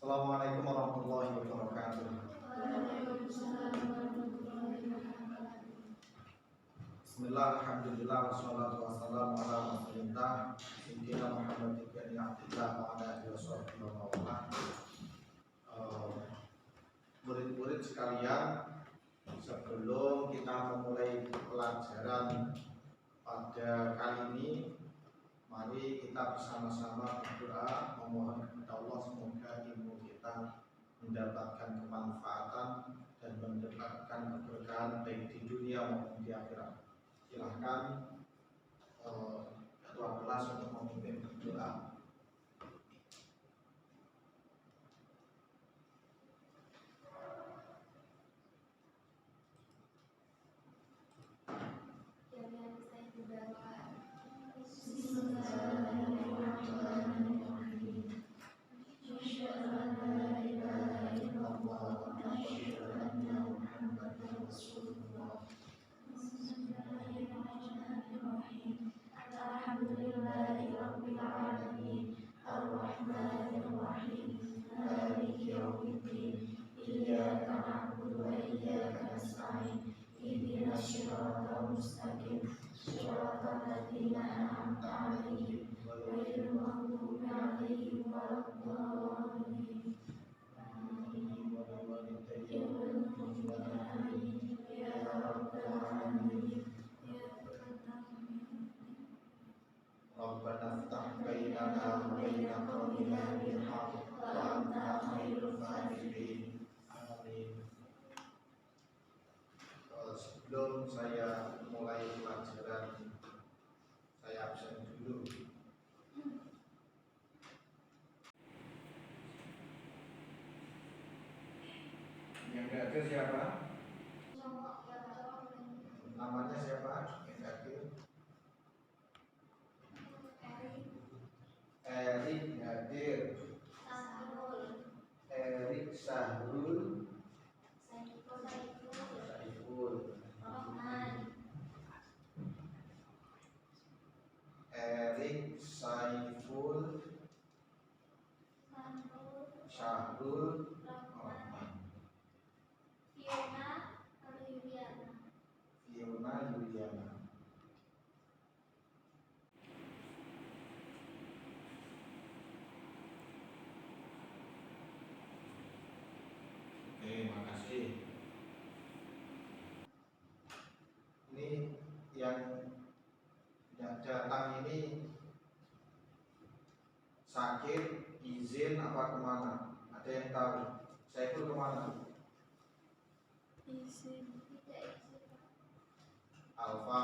Assalamualaikum warahmatullahi wabarakatuh. Bismillah, alhamdulillah, wassalatu wassalamu ala rasulillah Sayyidina Muhammad ibn Abdillah wa ala alihi washabbihi wa mawala. Murid-murid sekalian, sebelum kita memulai pelajaran pada kali ini, mari kita bersama-sama berdoa memohon kepada Allah semoga ilmu kita mendapatkan kemanfaatan dan mendapatkan keberkahan baik di dunia maupun di akhirat. Silahkan ketua kelas untuk memimpin doa. Rabbana ftah bainana wa baina qaumina bil haqq wa anta khairul fathihin. Amin. Sebelum saya mulai pelajaran, saya absen dulu. Yang hadir siapa? Namanya siapa? Yang hadir? Erik hadir. Erik Sahrul. Saiful. Erik Saiful Syahrul Rahman. Fiona Yuliana. Oke, makasih. Ini yang datang ini sakit, izin apa kemana? Ada yang tahu? Saya pun kemana? Izin. Alfa.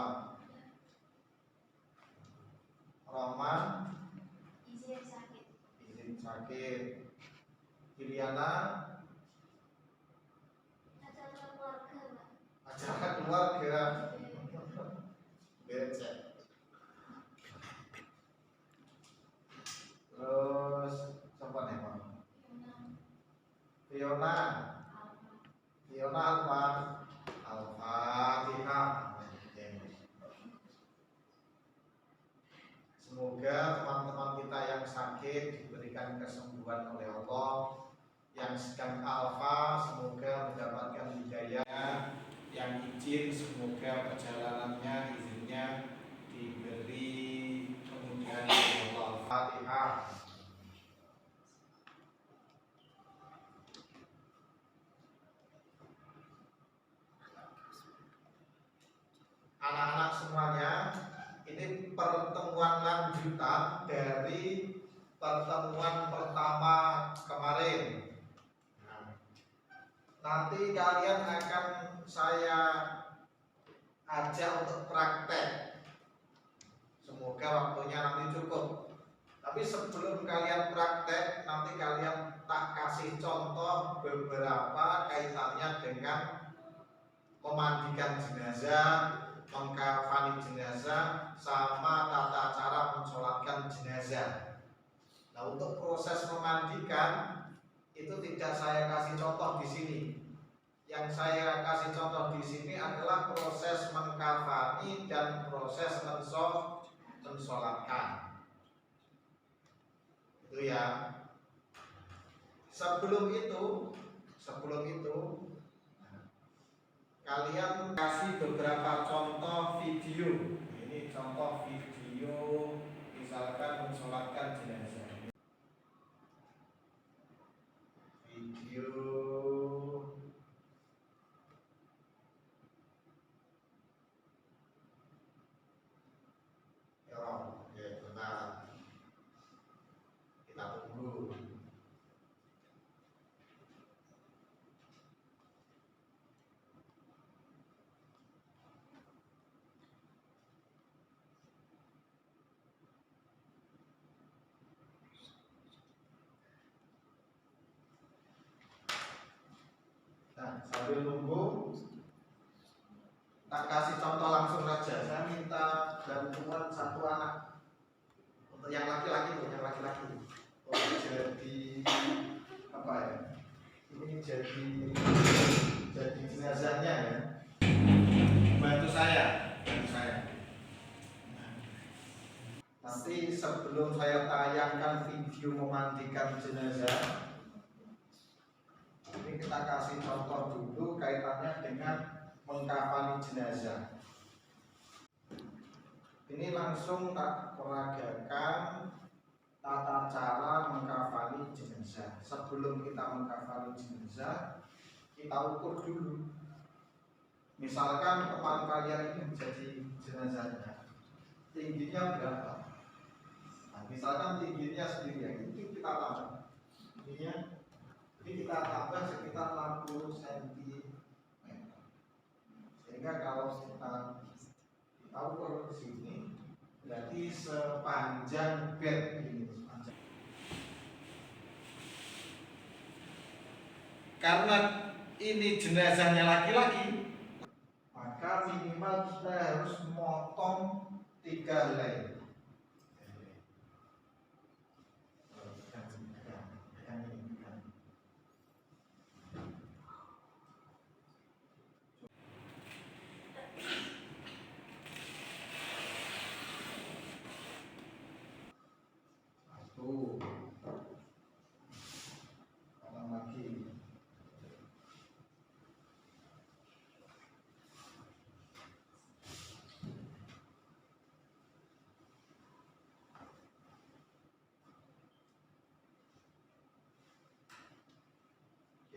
Roman. Izin sakit. Izin sakit. Iliana. Acara keluarga. Becek. Terus siapa nih Pak? Fiona. Fiona Alfa. Al-Fatihah. Semoga teman-teman kita yang sakit diberikan kesembuhan oleh Allah. Yang sedang alfa semoga mendapatkan hidayah. Yang izin semoga perjalanannya izinnya diberi kemudahan oleh Allah. Al-Fatihah. Anak-anak semuanya, ini pertemuan lanjutan dari pertemuan pertama kemarin. Nanti kalian akan saya ajak untuk praktek. Semoga waktunya nanti cukup. Tapi sebelum kalian praktek, nanti kalian tak kasih contoh beberapa kaitannya dengan memandikan jenazah, mengkafani jenazah, sama tata cara mensolatkan jenazah. Nah, untuk proses memandikan itu tidak saya kasih contoh di sini. Yang saya kasih contoh di sini adalah proses mengkafani dan proses mensolatkan. Itu ya. sebelum itu kalian kasih beberapa contoh video. Ini contoh video misalkan mensolatkan jenazah. Video ya benar. Kita tunggu. Nah, sambil nunggu, tak kasih contoh langsung saja. Saya minta bantuan satu anak untuk yang laki-laki, untuk jadi apa ya? Ini jadi jenazahnya ya. Bantu saya. Nanti sebelum saya tayangkan video memandikan jenazah, ini kita kasih contoh dulu kaitannya dengan mengkafani jenazah. Ini langsung tak peragakan tata cara mengkafani jenazah. Sebelum kita mengkafani jenazah, kita ukur dulu. Misalkan teman kalian ini menjadi jenazahnya, tingginya berapa? Nah, misalkan tingginya sendiri, itu kita tambah. Ini kita tambah sekitar 60 cm. Sehingga kalau kita ukur ke sini, berarti sepanjang bed ini. Karena ini jenazahnya laki-laki, maka minimal kita harus motong 3 helai. Satu, potong lagi.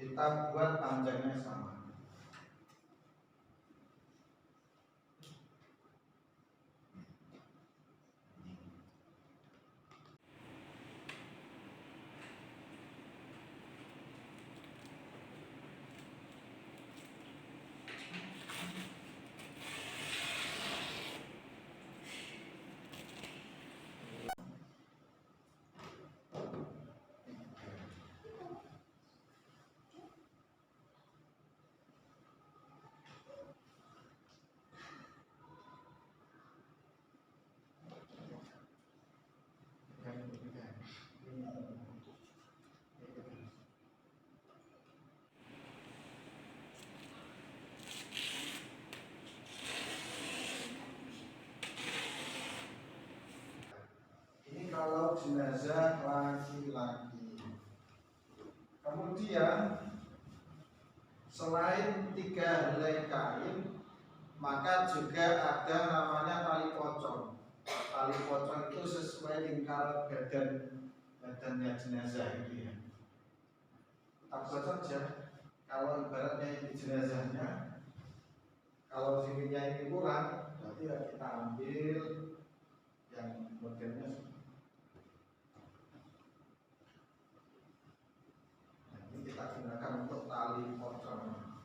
Kita buat panjangnya sama. Ini kalau jenazah laki-laki. Kemudian selain 3 helai kain, maka juga ada namanya tali pocong. Tali pocong itu sesuai lingkar badannya jenazah ini ya. Tak buat saja. Kalau ibaratnya ini jenazahnya, kalau sininya ini kurang, berarti ya kita ambil yang modelnya. Nah, ini kita gunakan untuk tali pocong.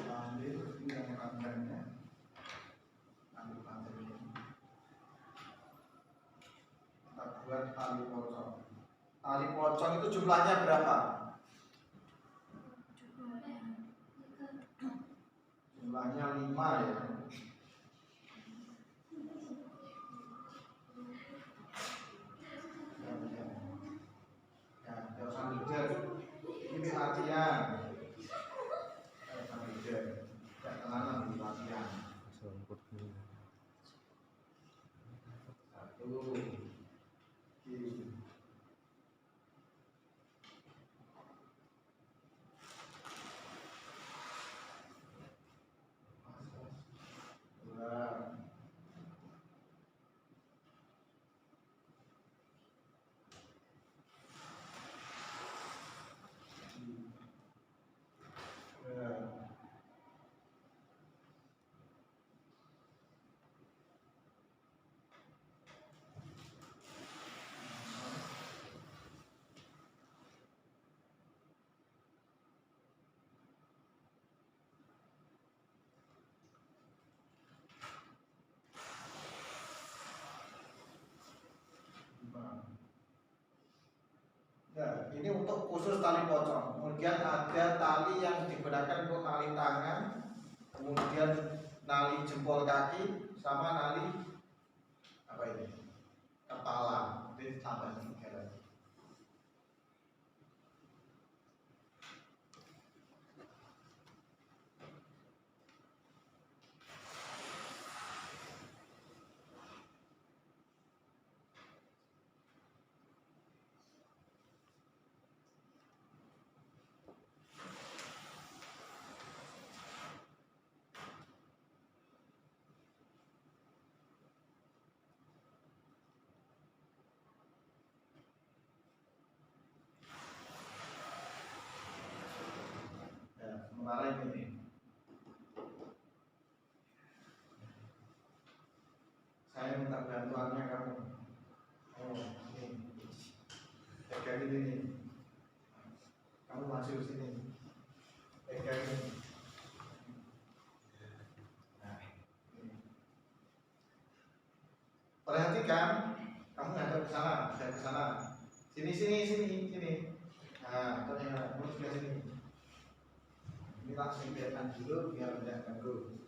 Ambil yang panjangnya, ambil panjangnya, kita buat tali pocong. Tali pocong itu jumlahnya berapa? Jumlahnya 5 ya. Ya, jangan sambil jel. Ini latihan. Jangan sambil jel. Jangan telan di latihan. Satu. Kiri. Dua. Nah, ini untuk khusus tali pocong. Kemudian ada tali yang digunakan untuk nali tangan, kemudian nali jempol kaki, sama nali apa ini? Kepala. Ini tambah 3 lagi. Sementara ini saya minta bantuannya kamu. Oh, ini pegang ini nih. Kamu masuk sini. Pegang ini. Nah, ini. Perhatikan, kamu ngadep ke sana, saya ke sana. Sini. Nah, ternyata kamu sudah sini. Ini langsung biarkan dulu biar tidak ganggu.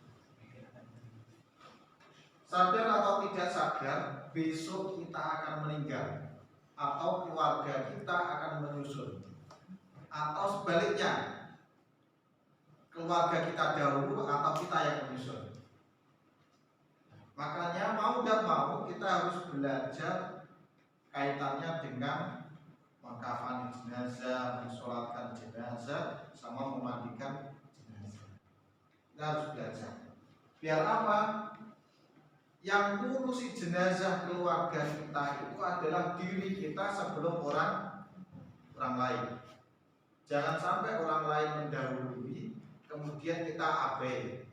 Sadar atau tidak sadar, besok kita akan meninggal, atau keluarga kita akan menyusul, atau sebaliknya, keluarga kita dahulu atau kita yang menyusul. Makanya mau tidak mau kita harus belajar kaitannya dengan mengkafani jenazah, mensolatkan jenazah, sama memandikan jenazah. Kita harus belajar. Biar apa? Yang ngurusi jenazah keluarga kita itu adalah diri kita sebelum orang lain. Jangan sampai orang lain mendahului, kemudian kita abai.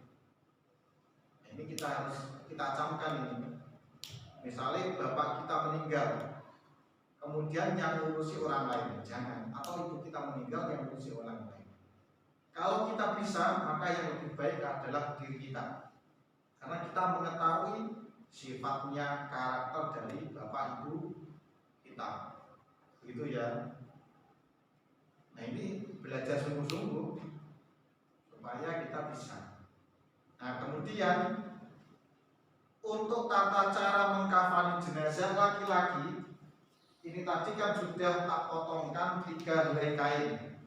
Ini kita camkan ini. Misalnya bapak kita meninggal, kemudian yang ngurusi orang lain, jangan. Atau ibu kita meninggal, yang ngurusi orang lain. Kalau kita bisa, maka yang lebih baik adalah diri kita. Karena kita mengetahui sifatnya, karakter dari bapak ibu kita. Begitu ya. Nah, ini belajar sungguh-sungguh supaya kita bisa. Nah, kemudian untuk tata cara mengkafani jenazah laki-laki, ini tadi kan sudah tak potongkan 3 helai kain.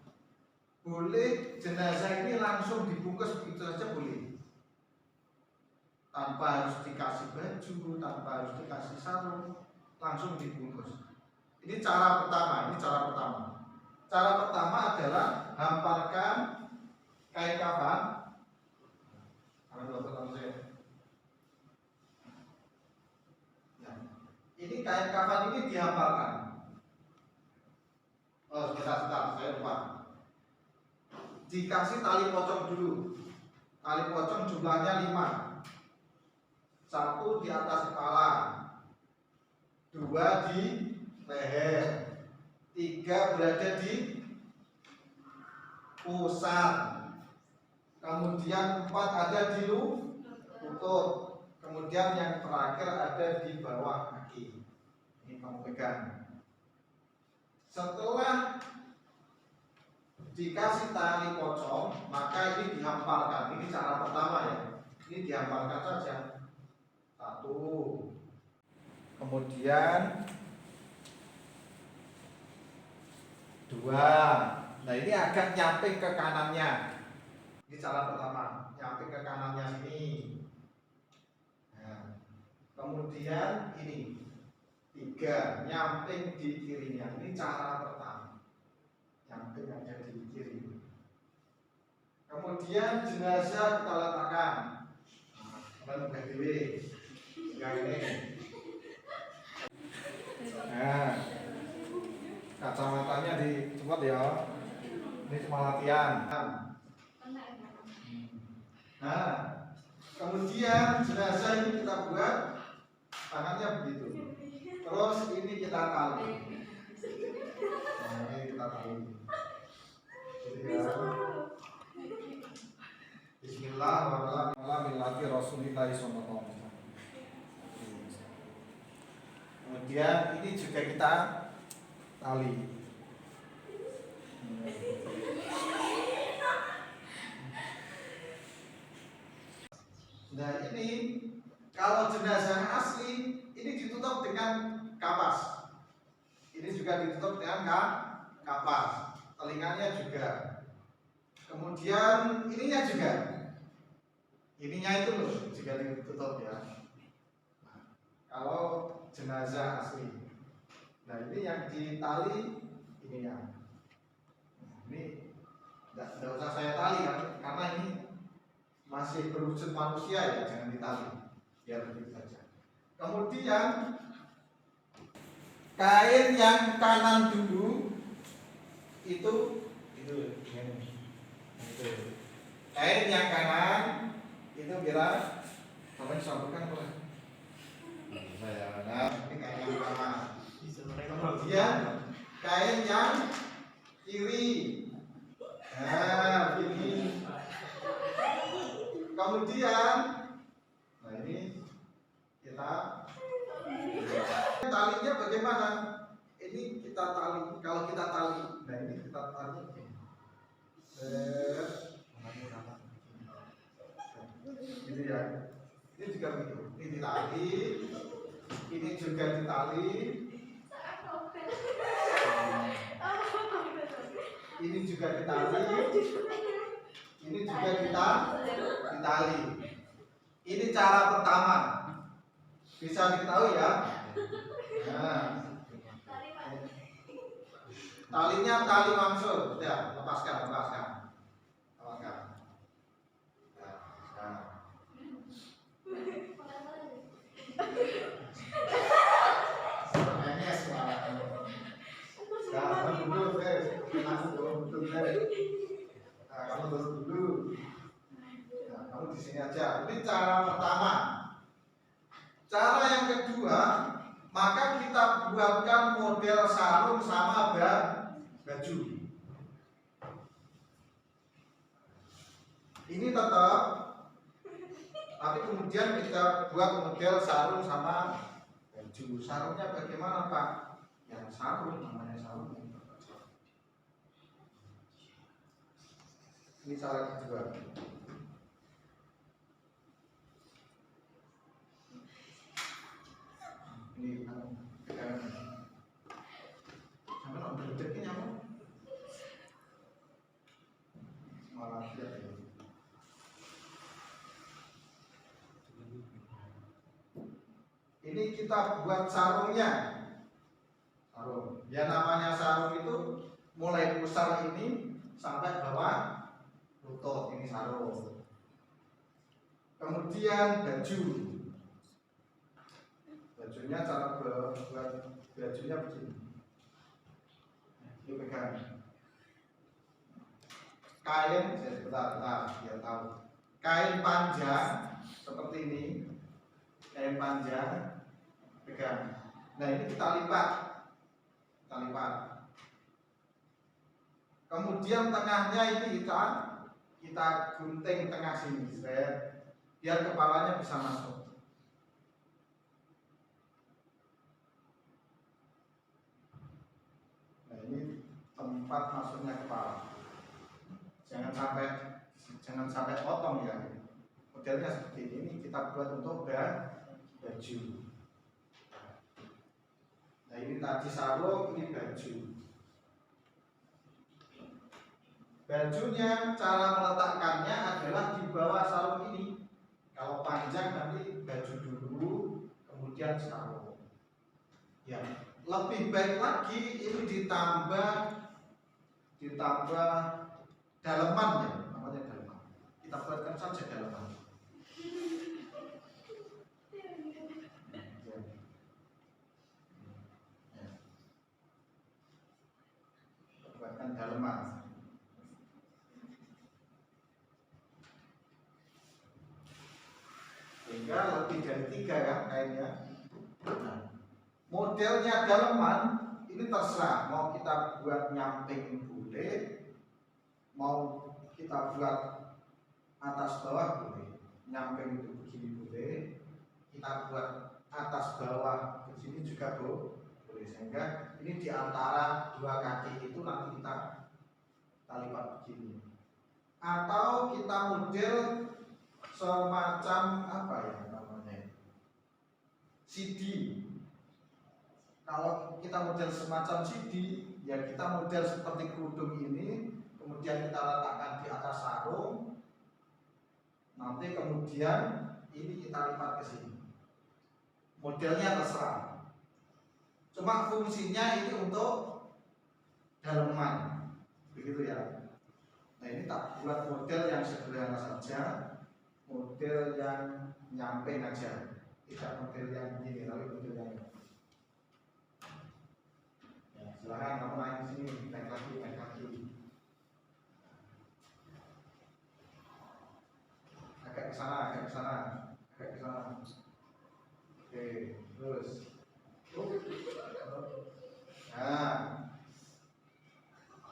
Boleh jenazah ini langsung dibungkus begitu saja boleh, tanpa harus dikasih baju, tanpa harus dikasih sarung, langsung dibungkus. Ini cara pertama. Cara pertama adalah hamparkan kain kafan. Ini kain kafan ini dihamparkan. Oh, sebentar, saya lupa. Dikasih tali pocong dulu. Tali pocong jumlahnya 5. 1 di atas kepala, 2 di leher, 3 berada di pusat, kemudian 4 ada di lutut, kemudian yang terakhir ada di bawah kaki. Ini kamu pegang. Setelah dikasih tali pocong, maka ini dihampalkan. Ini cara pertama ya. Ini dihampalkan saja. Satu. Kemudian dua. Nah ini agak nyamping ke kanannya. Ini cara pertama, nyamping ke kanannya sini. Nah, kemudian ini tiga, nyamping di kirinya. Ini cara pertama, nyamping aja di kiri. Kemudian jenazah kita letakkan. Nah, udah dewe. Yang ini. Nah, kacamatanya dicopot ya. Ini cuma latihan. Nah, kemudian jenazah ini kita buat tangannya begitu. Terus ini kita tali. Nah, ini kita tali. Gitu ya. Bismillahirrahmanirrahim. Kemudian ini juga kita tali. Nah ini kalau jenazah asli ini ditutup dengan kapas. Ini juga ditutup dengan kapas. Telinganya juga. Kemudian ininya juga. Ininya itu loh juga ditutup ya. Nah, kalau jenazah asli. Nah ini yang ditali ininya. Ini tidak usah saya tali kan, karena ini masih berwujud manusia ya, jangan ditali, biar begitu saja. Kemudian kain yang kanan dulu itu kain yang kanan itu kira sampai disambungkan boleh. Nah, ini kain yang kanan. Kemudian kain yang kiri. Nah, ini. Kemudian, nah ini kita talinya bagaimana? Ini kita tali. Kalau kita tali, nah ini kita tali. Gitu ya. Ini juga begitu. Ini ditali. Ini juga ditali. Ini juga ditali. Ini juga kita ditali. Ini cara pertama. Bisa diketahui ya. Nah. Talinya tali mangsur. Ya, lepaskan. Nah. Kamu turun dulu. Nah, kamu di sini aja. Ini cara pertama. Cara yang kedua, maka kita buatkan model sarung sama baju. Ini tetap, tapi kemudian kita buat model sarung sama baju. Sarungnya bagaimana Pak? Ya sarung, namanya sarung. Ini cara kedua. Ini tegangan. Sampai nak berdek nyamuk. Malah tidak ya. Ini kita buat sarungnya. Sarung. Ya namanya sarung itu mulai pusar ini sampai bawah lutut, ini sarung. Kemudian baju. Bajunya cara buat bajunya begini. Ini pegang. Kain, sebentar, biar tahu. Kain panjang seperti ini. Kain panjang pegang. Nah, ini kita lipat. Kemudian tengahnya ini kita gunting tengah sini, biar kepalanya bisa masuk. Nah tempat masuknya kepala. Jangan sampai potong ya. Modelnya seperti ini kita buat untuk baju. Nah ini tadi sarung, ini baju. Bajunya cara meletakkannya adalah di bawah sarung ini. Kalau panjang nanti baju dulu, kemudian sarung. Ya, lebih baik lagi ini ditambah daleman ya, namanya daleman. Kita buatkan saja daleman. Buatkan daleman. Sehingga lebih dari 3 kan kainnya. Nah, modelnya daleman ini terserah, mau kita buat nyamping boleh, mau kita buat atas bawah boleh, nyamping itu begini boleh, kita buat atas bawah begini juga boleh, sehingga ini di antara dua kaki itu nanti kita lipat begini, atau kita model semacam apa ya namanya, CD. Kalau kita model semacam CD, ya kita model seperti kerudung ini, kemudian kita letakkan di atas sarung, nanti kemudian ini kita lipat ke sini. Modelnya terserah. Cuma fungsinya ini untuk daleman, begitu ya. Nah ini tak buat model yang sederhana saja, model yang nyamping aja, tidak model yang begini, tapi model yang ini. Silahkan kamu naik ke sini, naik lagi. Agak ke sana. Oke, terus. Nah,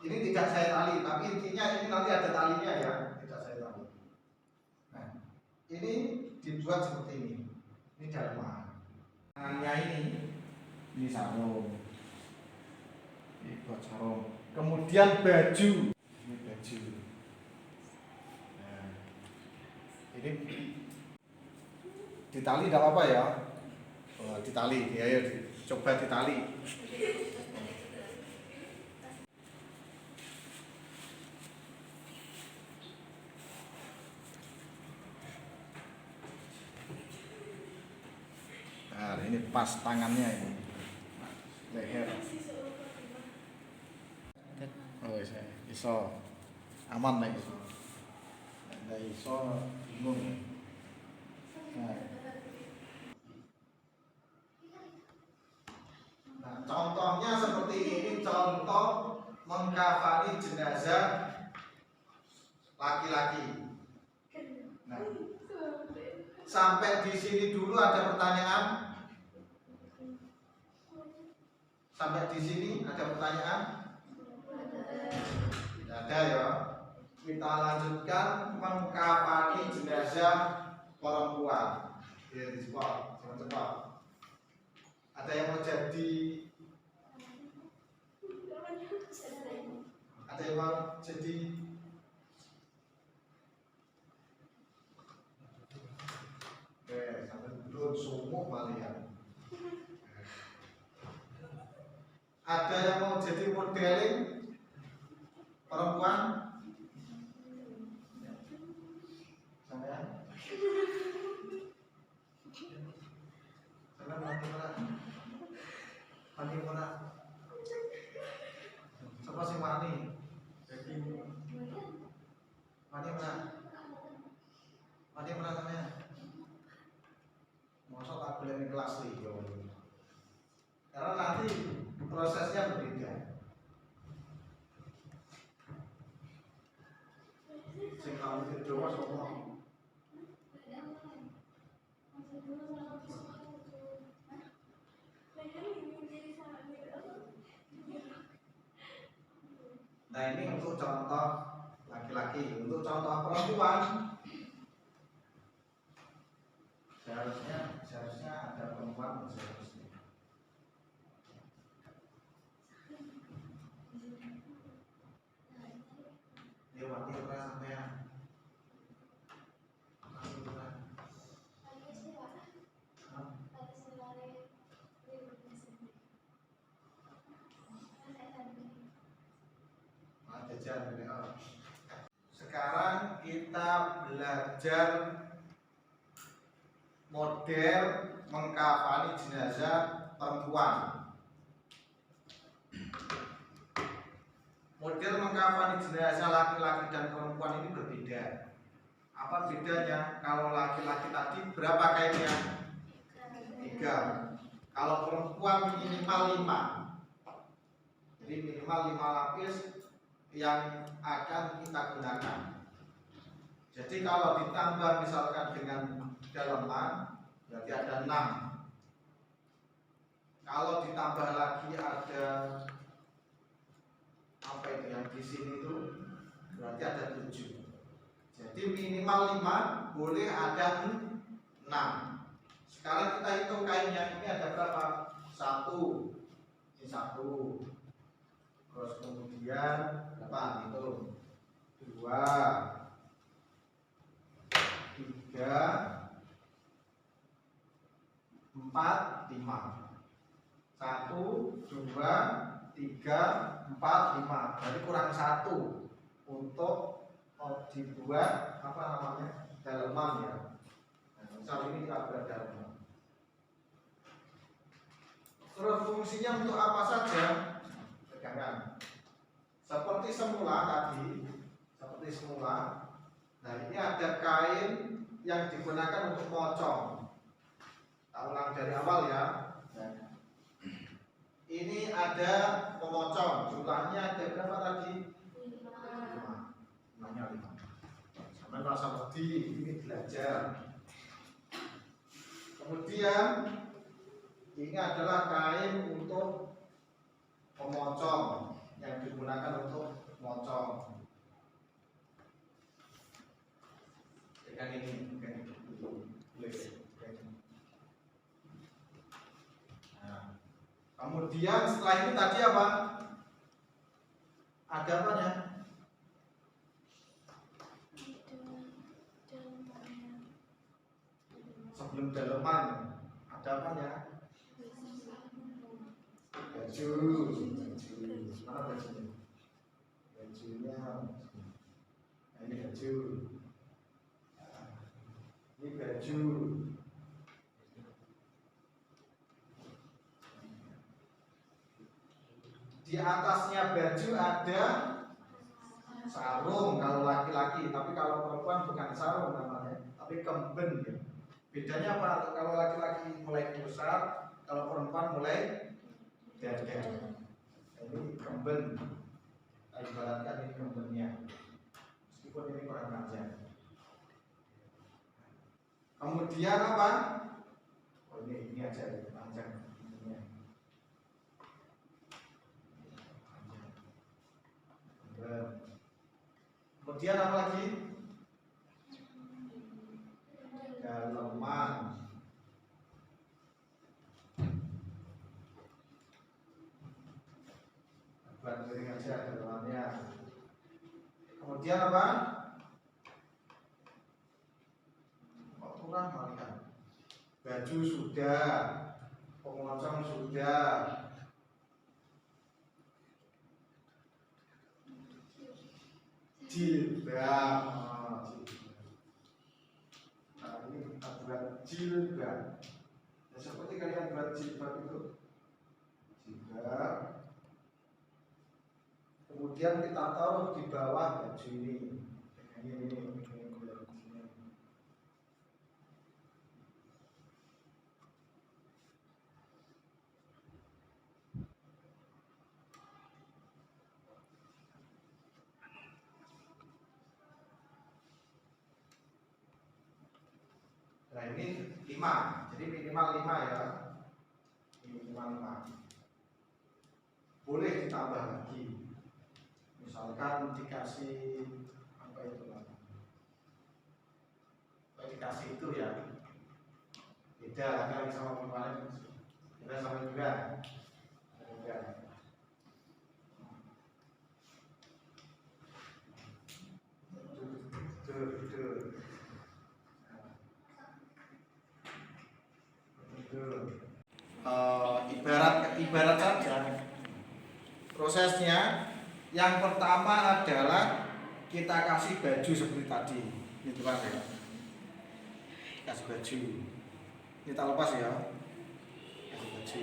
ini tidak saya tali, tapi intinya ini nanti ada talinya ya, tidak saya tali. Nah, ini dibuat seperti ini. Ini daleman. Tangannya ini sarung. Ini buat sarung. Kemudian baju. Ini baju. Nah, ini ditali tidak apa-apa ya. Oh, ditali, ya, coba ditali. Nah, ini pas tangannya ini. Leher. Oh, iso aman nih. Nah, iso bingung. Nah, contohnya seperti ini, contoh mengkafani jenazah laki-laki. Nah, sampai di sini dulu ada pertanyaan? Sampai di sini ada pertanyaan? Tidak ada ya. Kita lanjutkan mengkafani jenazah perempuan. Ya, cepat. Ada yang mau jadi? Ada yang mau jadi? Sampai belum sumuk kalian. Ada yang mau jadi modeling perempuan? Saya? Saya mati mana? Siapa sih mani? Mani mana namanya? Masa tak boleh di kelas nih, karena nanti prosesnya berbeda. Sing kamu tidur semua. Nah ini untuk contoh laki-laki, untuk contoh perempuan seharusnya ada perempuan seharusnya. jajan. Sekarang kita belajar model mengkafani jenazah perempuan. Model mengkafani jenazah laki-laki dan perempuan ini berbeda. Apa bedanya? Kalau laki-laki tadi berapa kainnya? 3. Kalau perempuan minimal 5. Jadi minimal 5 lapis yang akan kita gunakan. Jadi kalau ditambah misalkan dengan dalaman berarti ada 6. Kalau ditambah lagi ada apa itu yang di sini itu berarti ada 7. Jadi minimal 5, boleh ada 6. Sekarang kita hitung kainnya. Ini ada berapa? 1. Ini 1. Terus kemudian berapa? Hitung. 2, 3, 4, 5. 1, 2, 3, 4, 5. Berarti kurang 1 untuk dibuat apa namanya? Dalaman ya. Nah, misal ini kita buat dalaman. Terus fungsinya untuk apa saja? Pegangan. Seperti semula tadi, seperti semula. Nah, ini ada kain yang digunakan untuk mocong. Kita ulang dari awal ya. Nah, ini ada pemocong. Jumlahnya ada berapa tadi? 5. Sampai rasa wedi ini belajar. Kemudian ini adalah kain untuk pemocong yang digunakan untuk mocong. Pegang ini, pegang nah, kemudian setelah itu tadi apa? Ada apanya? Sebelum dalaman ada apanya? Baju. Mana bajunya? Bajunya. Nah, ini baju. Ini baju. Di atasnya baju ada sarung kalau laki-laki, tapi kalau perempuan bukan sarung namanya, tapi kemben ya. Bedanya apa? Kalau laki-laki mulai besar, kalau perempuan mulai dada. Ini kemben. Kita ibaratkan ini kembennya. Meskipun ini kurang panjang. Kemudian apa? Oh ini aja ya, panjang. Kemudian apa lagi? Dalaman. Buat miring aja dalamannya. Kemudian apa? Kok kurang melihat? Baju sudah, pemocong sudah. Jilbab. Nah, ini kita buat jilbab. Ya, seperti kalian buat jilbab itu. Jilbab. Kemudian kita taruh di bawah baju ini. Ini. Nah ini 5, jadi minimal 5 ya. Minimal 5. Boleh ditambah lagi. Misalkan dikasih apa itu lah? Dikasih itu ya. Beda lagi sama kemarin. Kita sama juga. Ibarat saja prosesnya Yang pertama adalah kita kasih baju seperti tadi. Ini Pak ya. Kasih baju. Kita lepas ya. Kasih baju.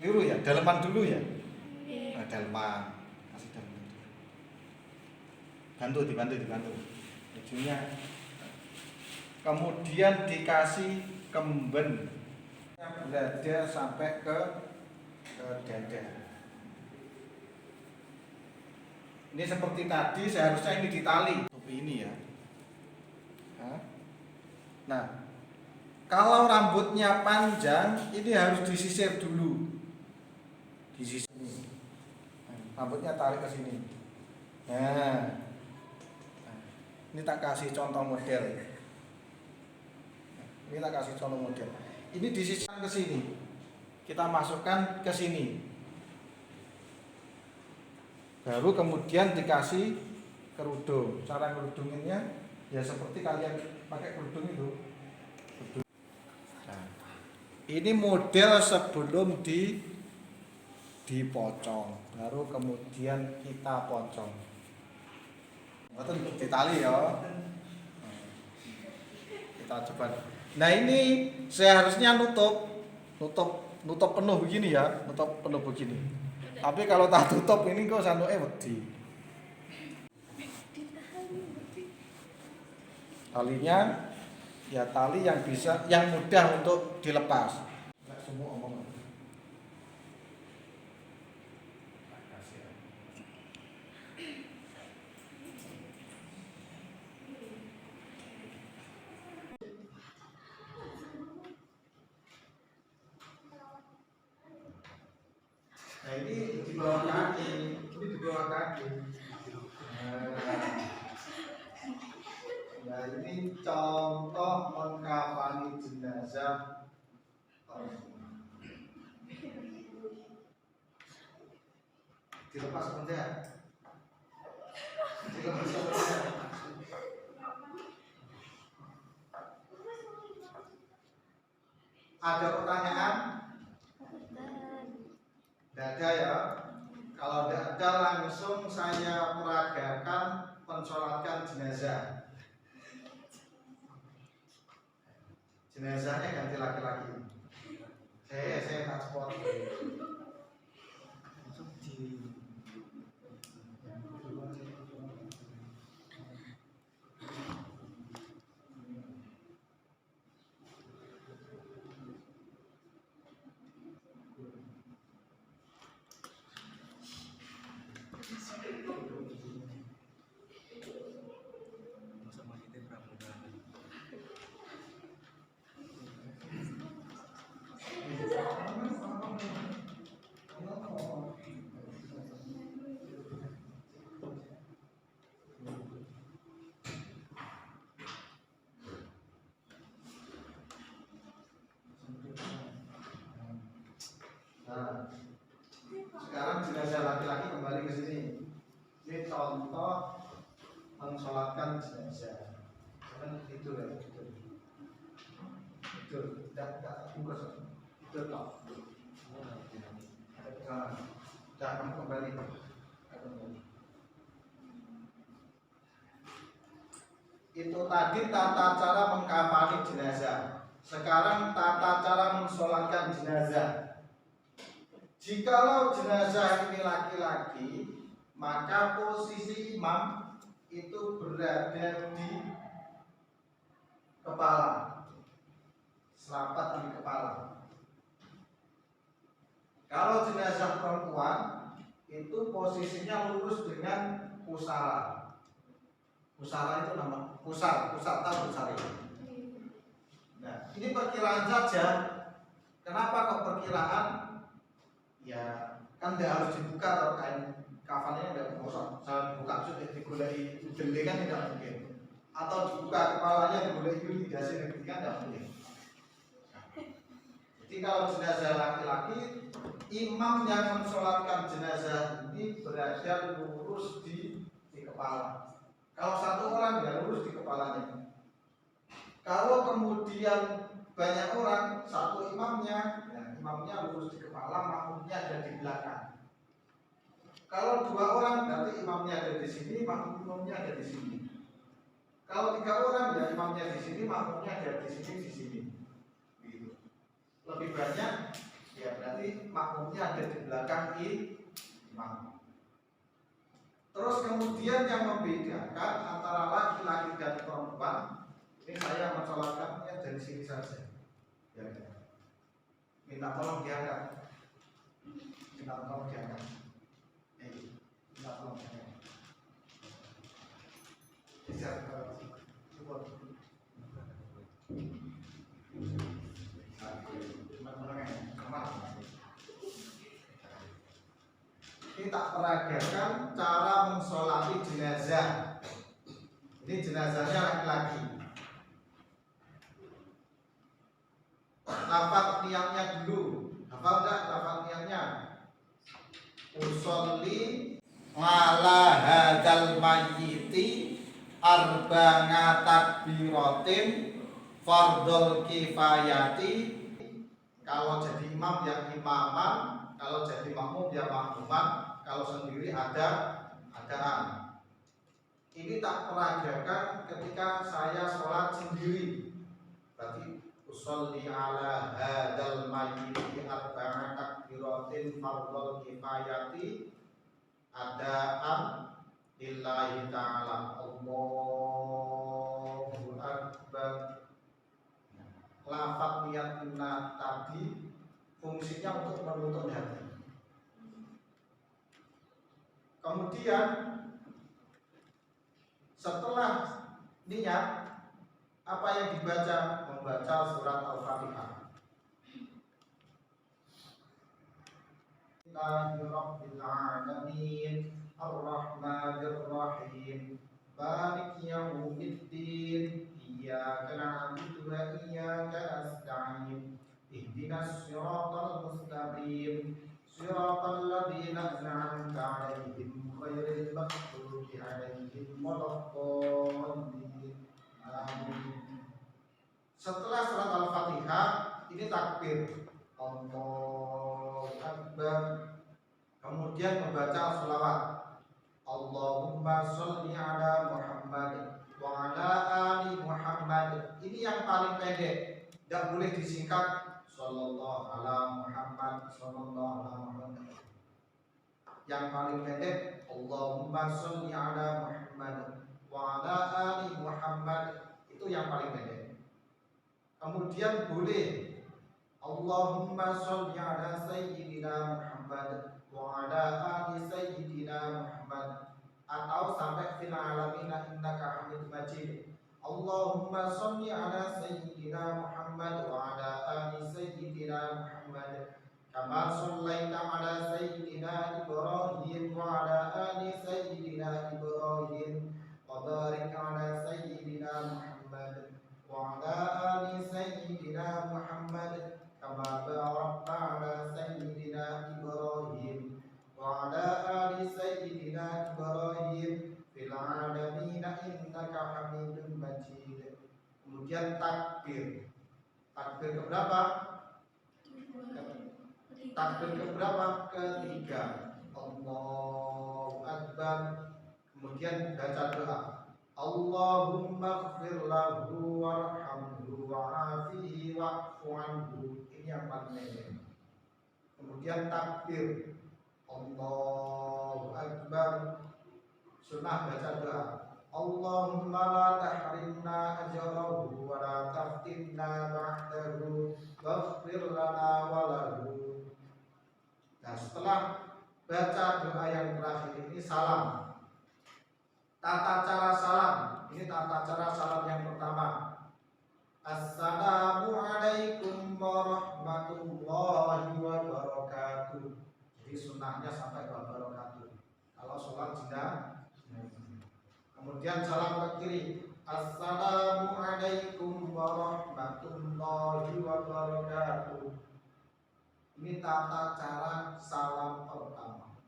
Liru ya, daleman dulu ya. Nah, daleman. Kasih daleman. Dibantu. Bajunya. Kemudian dikasih kemben yang berada sampai ke dada. Ini seperti tadi, seharusnya ini ditali topi ini ya. Nah, kalau rambutnya panjang, ini harus disisir dulu. Disisir. Rambutnya tarik ke sini. Nah, ini tak kasih contoh model. Ini disisirkan ke sini. Kita masukkan ke sini. Baru kemudian dikasih kerudung. Cara ngerudunginnya ya seperti kalian pakai kerudung itu. Nah, ini model sebelum dipocong. Baru kemudian kita pocong. Betul ditali ya. Kita coba. Nah ini seharusnya nutup penuh begini ya, Tapi kalau tak tutup ini kok sanuke wedi. Talinya ya tali yang mudah untuk dilepas. Enggak semua omongan. Nah ini di bawah kaki, Nah ini contoh mengkafani jenazah. Dilepas benda. Ada pertanyaan? Tidak ada ya. Kalau tidak ada langsung saya peragakan pensolatkan jenazah. Jenazahnya ganti laki-laki. Saya tak sport. Nah, sekarang jenazah laki-laki kembali ke sini. Ini contoh mensolatkan jenazah. Jangan itu ya, itu tidak bungkus, itu toh. Ada kesalahan. Jangan kembali. Itu tadi tata cara mengkafani jenazah. Sekarang tata cara mensolatkan jenazah. Jikalau jenazah ini laki-laki, maka posisi imam itu berada di kepala, serapat di kepala. Kalau jenazah perempuan, itu posisinya lurus dengan pusara. Pusara itu nama pusar tahu pusar itu. Nah, ini perkiraan saja. Kenapa kok perkiraan? Ya, kan tidak harus dibuka atau kain kafannya tidak kosong. Saya buka sudah digulai jeli kan tidak mungkin. Atau dibuka kepalanya digulai yudi dasi negeri kan tidak mungkin. Jadi kalau jenazah laki-laki, imam yang mensolatkan jenazah ini berada lurus di kepala. Kalau satu orang ya lurus di kepalanya. Kalau kemudian banyak orang, satu imamnya lurus di kepala, makmumnya ada di belakang. Kalau 2 orang berarti imamnya ada di sini, makmumnya ada di sini. Kalau 3 orang ya imamnya di sini, makmumnya ada di sini, di sini. Gitu. Lebih banyak ya berarti makmumnya ada di belakang imam. Terus kemudian yang membedakan antara laki-laki dan perempuan, ini saya mensolatkannya dari sini saja. Ya, minta tolong diangkat. Minta tolong diangkat. Minta tolong diangkat. Bisa support. Ini tak peragakan cara mensolati jenazah. Ini jenazahnya laki-laki. Lafaz niatnya dulu. Hafal enggak lafaz niatnya? Usolli ala hadzal mayyiti arba'a takbiratin fardhul kifayati. Kalau jadi imam ya imaman, kalau jadi makmum ya makmuman, kalau sendiri adaan. Ini tak peragakan ketika saya sholat sendiri. Berarti usolli ala hadzal mayyiti arba'a takbiratin fardhul kifayati adaan lillahi ta'ala. Allahu akbar. Lafaz niatna tadi fungsinya untuk menuntun hati. Kemudian setelah niat, apa yang dibaca? Membaca surat Al-Fatihah. Bismillahirrahmanirrahim. Ar-Rahmanir-Rahim. Maliki yaumiddin. Iyyaka na'budu wa iyyaka nasta'in. Ihdinas siratal mustaqim. Siratal ladzina an'amta 'alaihim ghairil maghdubi 'alaihim waladdallin. Amin. Setelah surat Al-Fatihah ini takbir. Allahu Akbar. Kemudian membaca sholawat. Allahumma sholli ala Muhammad wa ala ali Muhammad. Ini yang paling pendek, tidak boleh disingkat sallallahu ala Muhammad, sallallahu ala Muhammad. Yang paling pendek Allahumma sholli ala Muhammad wa ala ali Muhammad, itu yang paling pendek. Kemudian boleh Allahumma sholli ala sayyidina Muhammad wa ala ali sayyidina Muhammad, atau sampai fil alamin innaka Hamidum Majid. Allahumma sholli ala sayyidina Muhammad wa ala ali sayyidina Muhammad kama shallaita ala sayyidina Ibrahim wa ala ali sayyidina Ibrahim wa barik ala sayyidina Muhammad wa ala ali sayyidina Muhammad kama barakta ala sayyidina Ibrahim wa ala ali sayyidina Ibrahim fil alamin innaka Hamidum Majid. Kemudian takbir. Takbir keberapa? Takbir keberapa? Ketiga. Allahu Akbar. Kemudian baca doa. Allahumma ighfir lahu warhamhu wa'afihi wa'fu anhu. Ini yang paling penting. Kemudian takbir. Allahu Akbar. Sunnah baca doa. Allahumma la tahrimna ajrahu wa la taftinna ba'dahu waghfir lana wa lahu. Nah, setelah baca doa yang terakhir ini salam. Tata cara salam. Ini tata cara salam yang pertama. Assalamualaikum warahmatullahi wabarakatuh. Jadi sunnahnya sampai wabarakatuh. Kalau sholat jenazah. Kemudian salam ke kiri. Assalamualaikum warahmatullahi wabarakatuh. Ini tata cara salam pertama.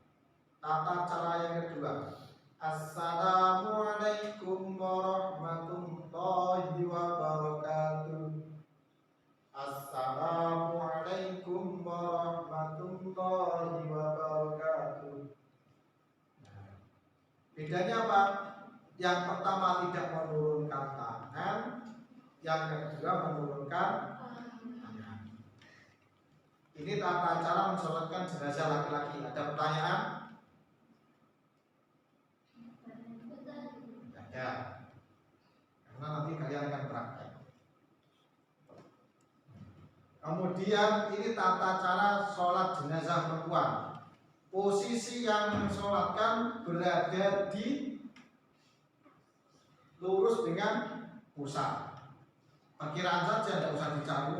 Tata cara yang kedua. Assalamualaikum warahmatullahi wabarakatuh. Assalamualaikum warahmatullahi wabarakatuh. Bedanya apa? Yang pertama tidak menurunkan tangan, yang kedua menurunkan tangan. Ini tata cara mensolatkan jenazah laki-laki. Ada pertanyaan? Ada. Karena nanti kalian akan praktek. Kemudian ini tata cara sholat jenazah perempuan. Posisi yang mensolatkan berada di lurus dengan pusat. Perkiraan saja, tidak usah dicari.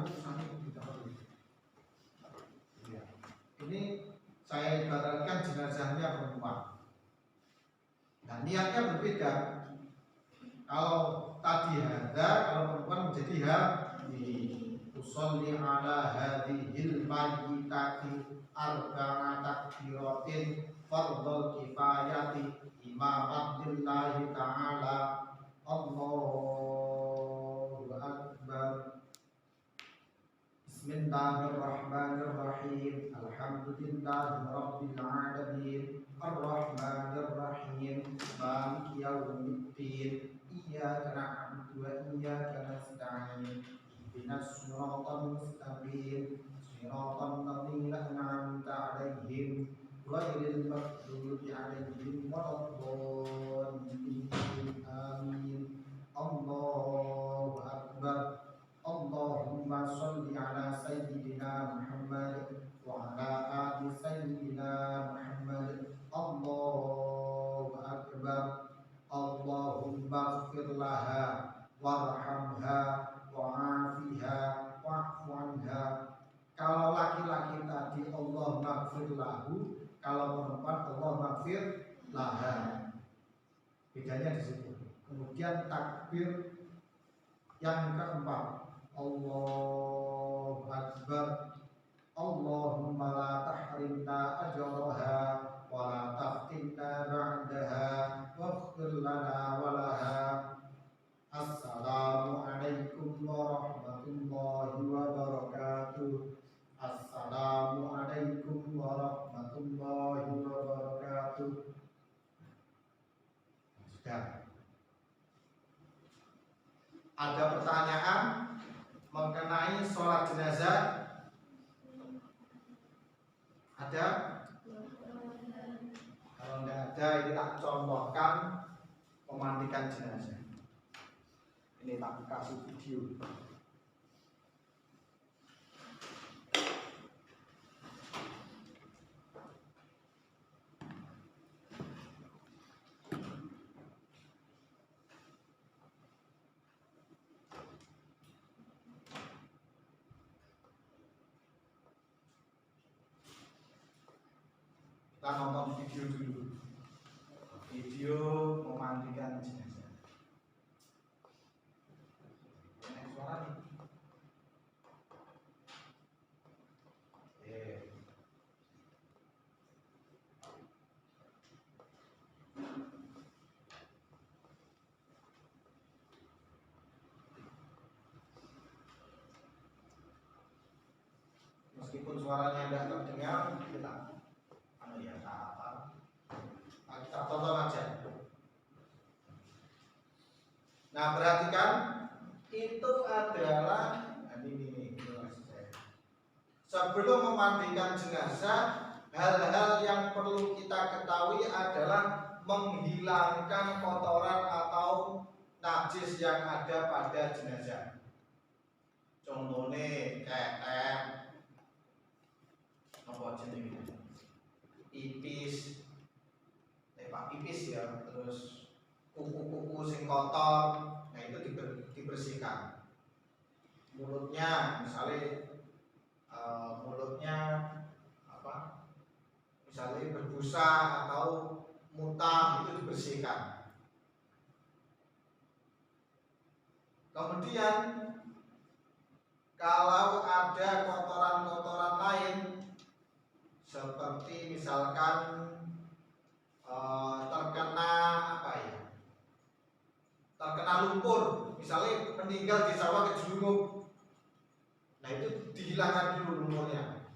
Ini saya ibaratkan jenazahnya perempuan. Nah, niatnya berbeda. Kalau tadi hada, kalau perempuan menjadi hadhihi. Usolli ala hadhil mayyitati arba'a takbiratin fardhul kifayati imam abdillahi ta'ala Allahu akbar. Bismillahirrahmanirrahim. Alhamdulillahi rabbil alamin. Arrahmanirrahim. Maliki yaumiddin. Iyyaka na'budu wa iyyaka nasta'in. Ihdinas siratal mustaqim. Siratal ladzina an'amta 'alaihim ghairil maghdubi 'alaihim waladdallin. Amin. Allahu akbar. Allahumma sholli ala sayyidina Muhammad wa ala ali sayyidina Muhammad. Allahu akbar. Allahumma ighfir laha warhamha wa'afiha wa'fu anha. Kalau laki-laki tadi Allah maghfir lahu, kalau perempuan Allah maghfir laha. Bedanya di situ. Kemudian takbir yang keempat, Allahu akbar. Allahumma la tahrimna ajraha wa la taftinna ba'daha waghfir lana wa laha. Assalamu alaikum warahmatullahi wabarakatuh. Assalamu alaikum warahmatullahi wabarakatuh. Sudah. Ada pertanyaan mengenai sholat jenazah? Ada? Kalau tidak ada, ini tak contohkan memandikan jenazah. Ini tak kasih video. Kita nonton video dulu. Video memandikan jenazah. Enak suara nih. Meskipun suaranya tidak terdengar, kita kita tonton aja. Nah, perhatikan, itu adalah ini sebelum memandikan jenazah, hal-hal yang perlu kita ketahui adalah menghilangkan kotoran atau najis yang ada pada jenazah. Contohnya ketek, apa jenis pipis, pipis ya, terus kuku-kuku sing kotor, nah itu dibersihkan. Mulutnya, misalnya mulutnya apa? Misalnya berbusa atau muntah, itu dibersihkan. Kemudian kalau ada kotoran-kotoran lain, seperti misalkan terkena apa ya? Terkena lumpur, misalnya meninggal di sawah kejelungup. Nah itu dihilangkan dulu lumpurnya.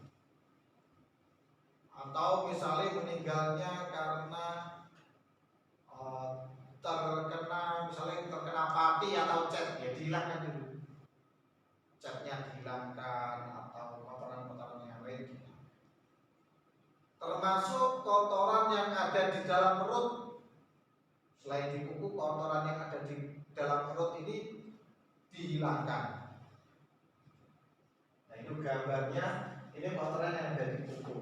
Atau misalnya meninggalnya karena termasuk kotoran yang ada di dalam perut. Selain di kuku, kotoran yang ada di dalam perut ini dihilangkan. Nah, itu gambarnya, ini kotoran yang ada di kuku.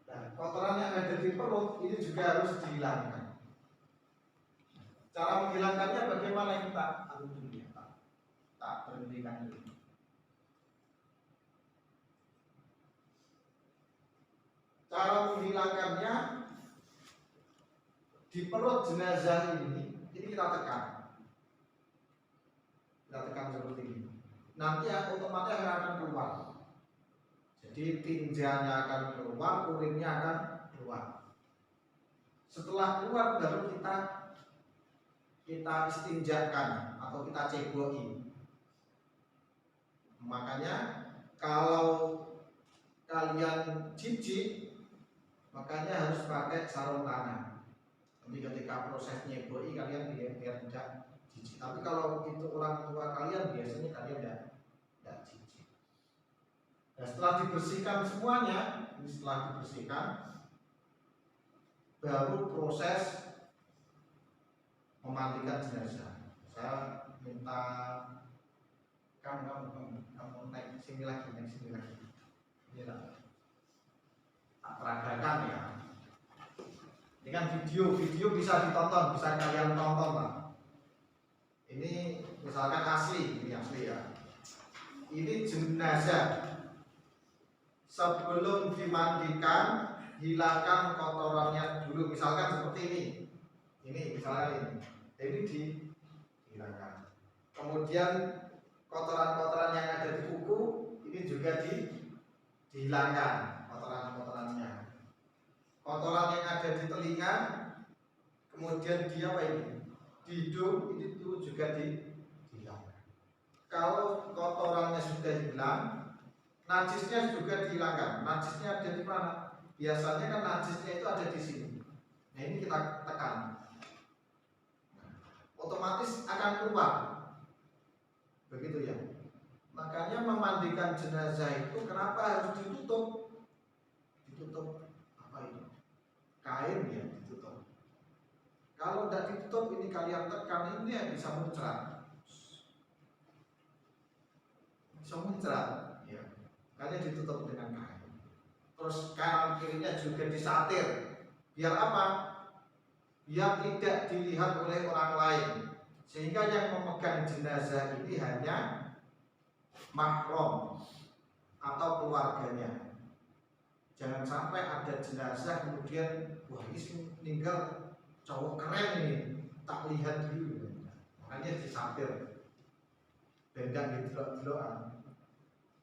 Nah, kotoran yang ada di perut ini juga harus dihilangkan. Cara menghilangkannya bagaimana, kita dulu ya, tak berhentikan dulu. Cara menghilangkannya, di perut jenazah ini kita tekan. Kita tekan seperti ini. Nanti otomatis akan keluar. Jadi tinjanya akan keluar, urinnya akan keluar. Setelah keluar baru kita istinjakan atau kita ceboki. Makanya kalau kalian jijik, makanya harus pakai sarung tangan. Nanti ketika proses nyeboi kalian biar tidak jijik. Tapi kalau itu orang tua kalian, biasanya kalian tidak jijik. Nah, setelah dibersihkan semuanya, setelah dibersihkan, baru proses memandikan jenazah. Saya minta kamu naik sini lagi. Ini lah, tak peragakan ya. Ini kan video bisa ditonton, bisa kalian tonton lah. Ini misalkan asli ya. Ini jenazah. Sebelum dimandikan, hilangkan kotorannya dulu. Misalkan seperti ini. Ini misalnya ini dihilangkan. Kemudian kotoran-kotoran yang ada di kuku ini juga dihilangkan kotoran-kotorannya. Kotoran yang ada di telinga, kemudian di hidung itu juga dihilangkan. Kalau kotorannya sudah hilang, najisnya juga dihilangkan. Najisnya ada di mana? Biasanya kan najisnya itu ada di sini. Nah, ini kita tekan. Otomatis akan keluar. Begitu ya. Makanya memandikan jenazah itu kenapa harus ditutup? Ditutup apa itu? Kain ya, ditutup. Kalau tidak ditutup, ini kalian tekan, ini ya bisa muncrat. Bisa muncrat ya. Makanya ditutup dengan kain. Terus kanan kirinya juga disatir. Biar apa? Biar tidak dilihat oleh orang lain, sehingga yang memegang jenazah ini hanya mahram atau keluarganya. Jangan sampai ada jenazah kemudian wah ini meninggal cowok keren ini, tak lihat dulu. Makanya disampir bendang didelok-delokan.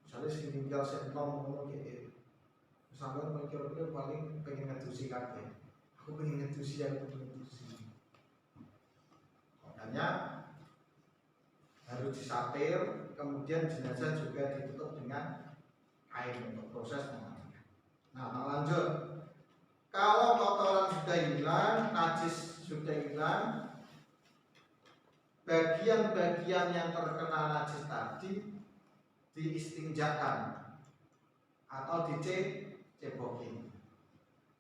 Misalnya si meninggal sentom ngomong gitu, sampai mikir-mikir paling pengen ngedusi kabeh. Aku pengen ngedusi. Makanya harus disatir, kemudian jenazah juga ditutup dengan kain untuk proses memandikan. Nah, lanjut. Kalau kotoran sudah hilang, najis sudah hilang, bagian-bagian yang terkena najis tadi diistinjakan atau dicebokin.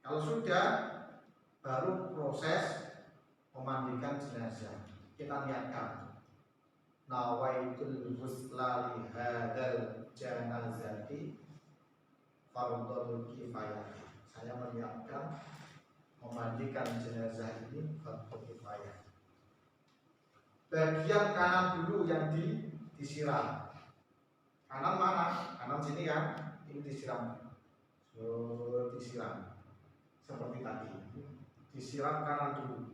Kalau sudah, baru proses memandikan jenazah. Kita niatkan nawaitul ghusla li hadzal janazati fardhu kifayah. Saya meniatkan memandikan jenazah ini fardhu kifayah. Bagian kanan dulu yang disiram. Kanan mana? Kanan sini kan? Ini disiram. Disiram seperti tadi. Disiram kanan dulu.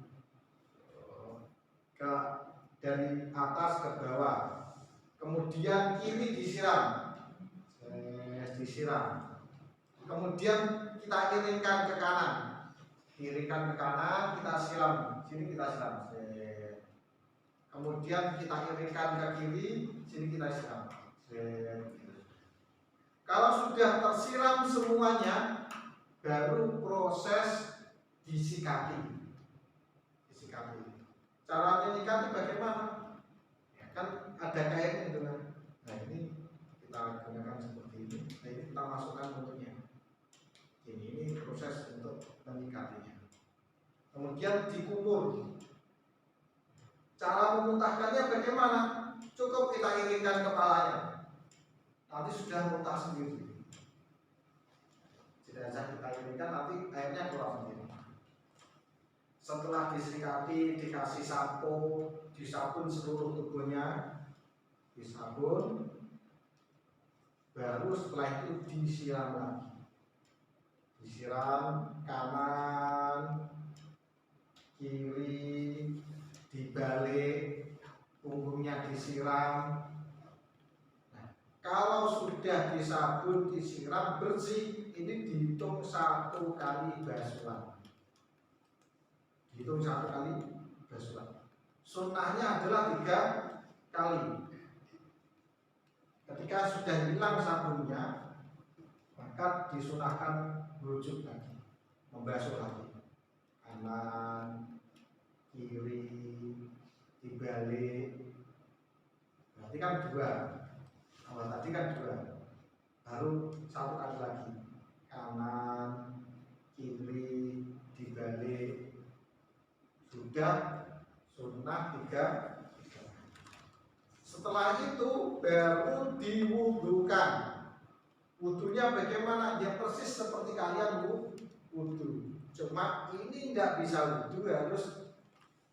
Dari atas ke bawah, kemudian kiri disiram, kemudian kita iringkan ke kanan, kita siram, sini kita siram, kemudian kita iringkan ke kiri, sini kita siram. Kalau sudah tersiram semuanya, baru proses disikapi. Cara menyikapi bagaimana? Ya, kan ada kain itu kan. Nah, ini kita gunakan seperti ini. Nah, ini kita masukkan bentuknya. Ini proses untuk kemudian dikumur. Cara memuntahkannya bagaimana? Cukup kita iringkan kepalanya, nanti sudah muntah sendiri. Jenazah kita iringkan, nanti airnya keluar sendiri. Setelah diserikati, dikasih sampo, disabun seluruh tubuhnya, disabun, baru setelah itu disiram lagi. Disiram kanan, kiri, dibalik, punggungnya disiram. Nah, kalau sudah disabun, disiram bersih, ini dihitung 1 kali basuhan. Dihitung 1 kali basuhan. Sunnahnya adalah 3 kali. Ketika sudah hilang sabunnya, maka disunahkan merujuk lagi, membasuh lagi, kanan, kiri, dibalik. Berarti kan 2. Kalau tadi kan 2, baru 1 kali lagi, kanan, kiri, dibalik. Sudah sunnah 3. Setelah itu baru diwudukan. Wudunya bagaimana? Ya persis seperti kalian wudu. Cuma ini tidak bisa wudu, harus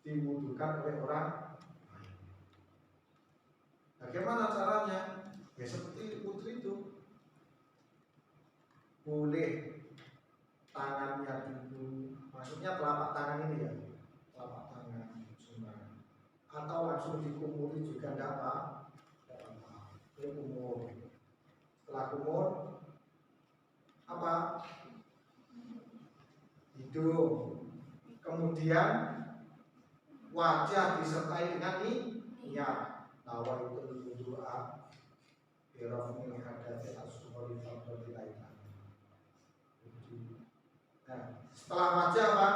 diwudukan oleh orang lain. Bagaimana caranya? Ya seperti wudu itu. Boleh tangannya dulu, maksudnya telapak tangan ini ya, telapak tangan cuma, atau langsung dikumuri juga tidak apa-apa. Ini kumur. Setelah kumur, apa? Hidung. Kemudian wajah disertai dengan niat. Nawaitul wudu'a bi raf'il hadatsil asghari fardhu laita. Nah, setelah wajah apa?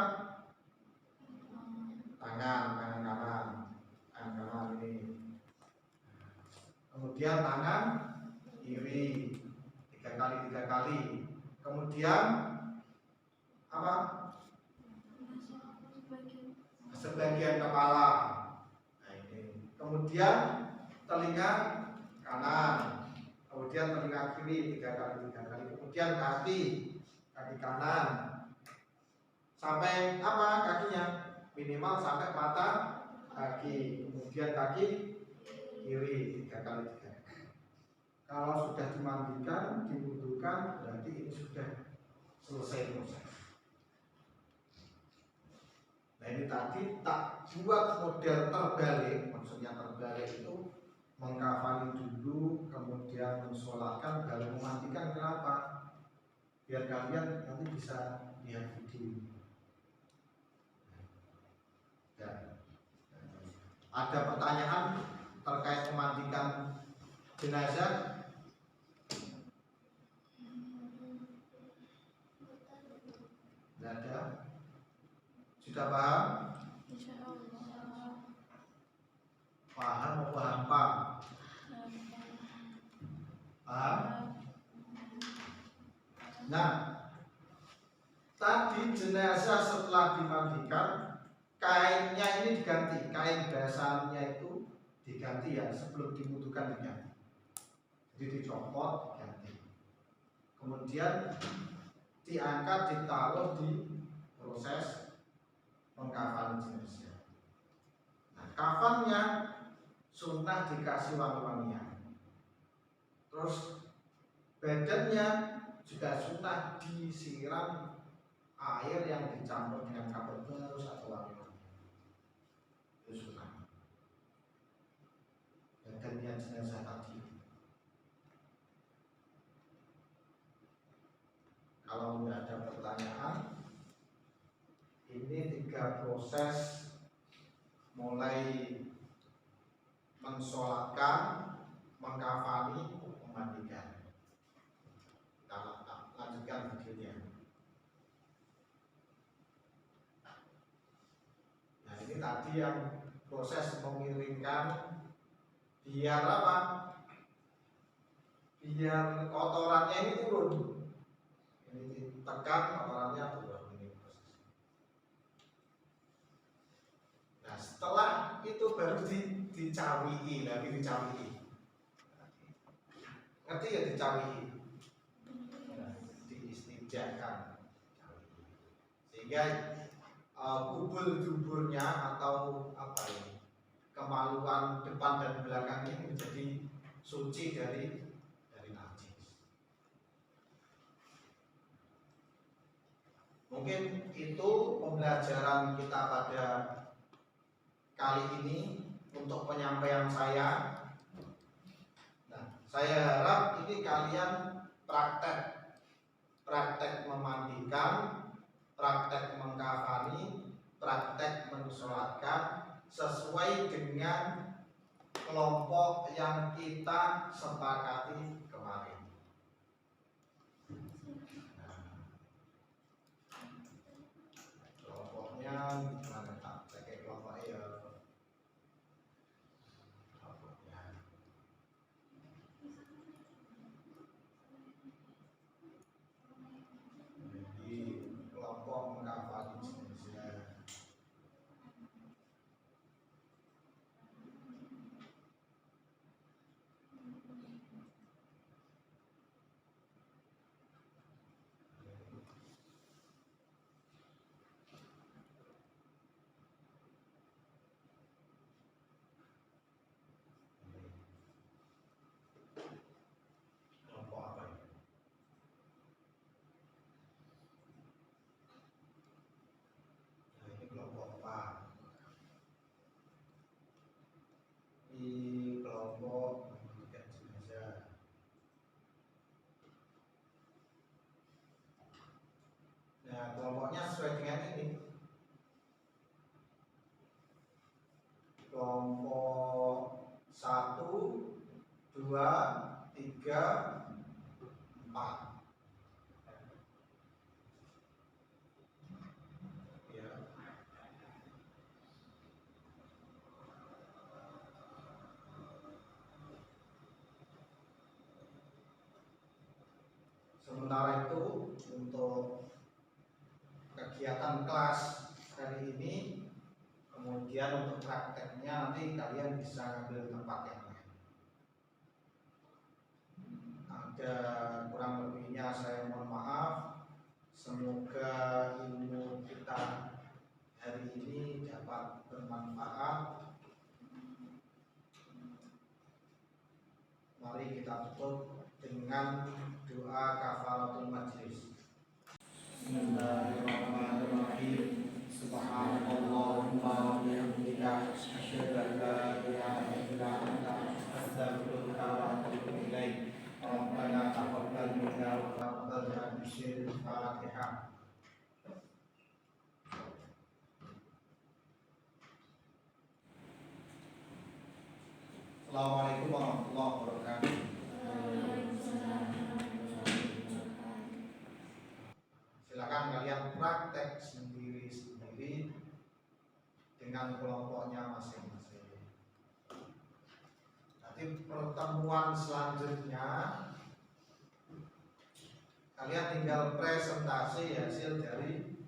Tangan kanan ini. Kemudian tangan kiri 3 kali. Kemudian apa? Sebagian kepala. Nah, ini. Kemudian telinga kanan. Kemudian telinga kiri 3 kali. Kemudian kaki kanan. Sampai apa kakinya? Minimal sampai mata kaki. Kemudian kaki kiri 3 kali. Kalau sudah dimandikan, diwudukan, berarti ini sudah selesai proses. Nah, ini tadi tak buat model terbalik. Maksudnya terbalik itu mengkafani dulu, kemudian mensolatkan, baru memandikan. Kenapa? Biar kalian nanti bisa lihat video. Ya. Ada pertanyaan terkait memandikan jenazah? Tidak ada? Sudah paham? Paham atau paham Pak? Paham? Nah, tadi jenazah setelah dimandikan, kainnya ini diganti, kain basahannya itu diganti ya, sebelum diwudukan diganti. Jadi dicopot, diganti. Kemudian diangkat, ditaruh di proses mengkafani jenazah. Nah, kafannya sunnah dikasih wangi-wangian. Terus badannya juga sunnah disiram air yang dicampur dengan kapur terus atau wangi-wangian. Itu sunnah. Badannya jenazah tadi. Kalau tidak ada pertanyaan, ini 3 proses, mulai mensolatkan, mengkafani, memandikan. Kita lanjutkan videonya. Nah, ini tadi yang proses mengiringkan, biar apa? Biar kotorannya ini turun. Ini ditekan, kotorannya turun. Ini proses. baru dicawii lagi dicawii. Ngerti ya dicawii? Diistinjakan. Sehingga kubul duburnya atau apa ya, kemaluan depan dan belakang ini menjadi suci dari najis. Mungkin itu pembelajaran kita pada kali ini untuk penyampaian saya. Nah, saya harap ini kalian praktek memandikan, praktek mengkafani, praktek mensolatkan sesuai dengan kelompok yang kita sepakati kemarin. Kelompoknya mana tak pakai kelompok ya. Kelompoknya. Jadi kelompok mengkafani jenisnya. Kelompok apa ya? Nah, ini kelompok apa? Di kelompok memandikan jenazah. Nah, kelompoknya sesuai dengan ini. Kelompok 1, 2, 3, 4. Ya. Sementara itu untuk kegiatan kelas kali ini, kemudian untuk prakteknya nanti kalian bisa ambil tempat yang lain. Ada kurang lebihnya saya mohon maaf. Semoga ilmu kita hari ini dapat bermanfaat. Mari kita tutup dengan doa kafaratul majlis. Bismillahirrahmanirrahim. Subhanallahumma wa bihamdika asyhadu an la ilaha illa anta astaghfiruka wa atubu ilaik. Rabbana taqabbal minna wa taqabbal bisyiril Fatihah. Assalamualaikum warahmatullahi wabarakatuh. Silakan kalian praktek sendiri-sendiri dengan kelompoknya masing-masing. Nanti pertemuan selanjutnya kalian tinggal presentasi hasil dari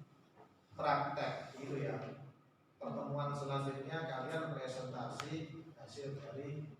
praktek gitu ya. Pertemuan selanjutnya kalian presentasi hasil dari